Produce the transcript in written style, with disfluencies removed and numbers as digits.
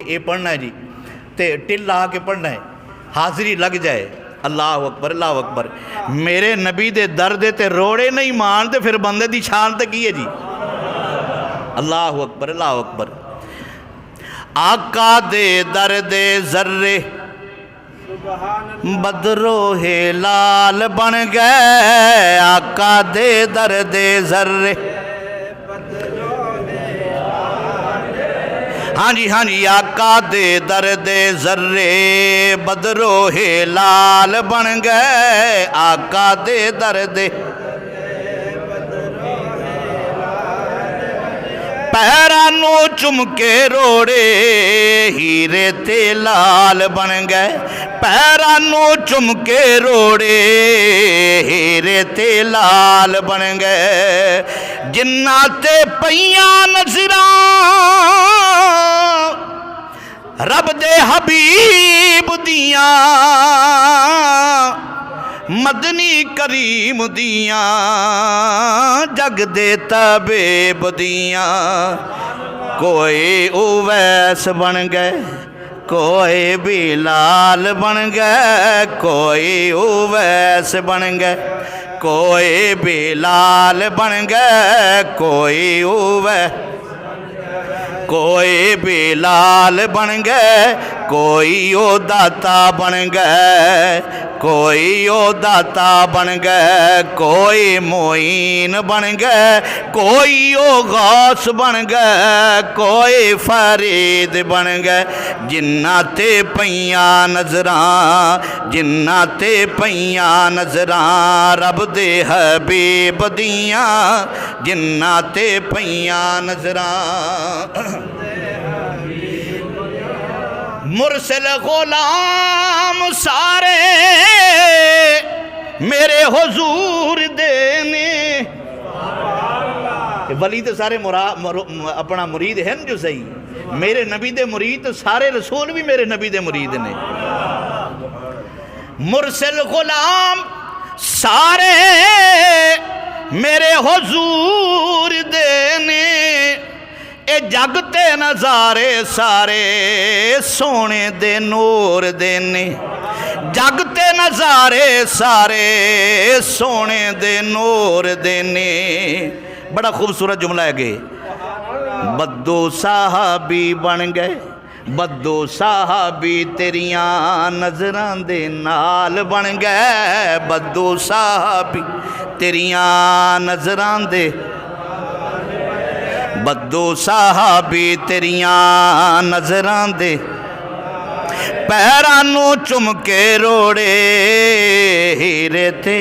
یہ پڑھنا ہے جی تے ٹل لا کے پڑھنا ہے حاضری لگ جائے اللہ اکبر اللہ اکبر میرے نبی دے درد تے روڑے نہیں مان تے پھر بندے دی شان تے کی ہے جی اللہ اکبر اللہ اکبر آقا دے درد ذرے بدروہ لال بن گئے آقا دے درد ذرے ہاں جی آقا دے درد ذرے بدروہ لال بن گئے آقا دے درد پیرانو چمکے روڑے ہیرے تے لال بن گئے پیرانو چمکے روڑے ہیرے تے لال بن گئے جنات پیاں نظراں رب دے حبیب دیاں مدنی کریم دیاں جگ دے طبیب دیاں کوئی اویس بن گئے کوئی بلال بن گئے کوئی اویس بن گئے کوئی بلال بن گئے کوئی اویس کوئی بلال بن گئے کوئی او داتا بن گئے کوئی او داتا بن گئے کوئی معین بن گئے کوئی او غوث بن گئے کوئی فرید بن گئے جنات پیاں نظراں جنات پیاں نظراں رب دے حبیب دیاں جنات پیاں نظراں مرسل غلام سارے میرے حضور دینے ولی تو سارے اپنا مرید ہیں جو صحیح میرے نبی دے مرید سارے رسول بھی میرے نبی دے مرید نے مرسل غلام سارے میرے حضور دینے اے جگتے نظارے سارے سونے دے نور دینے جگتے نظارے سارے سونے دے نور دینے بڑا خوبصورت جملہ ہے کہ بدو صحابی بن گئے بدو صحابی تیریاں نظران دے نال بن گئے بدو صحابی تیریاں نظران دے بدو صحابی تیریاں نظران دے پیرانو چمکے روڑے ہیرے تے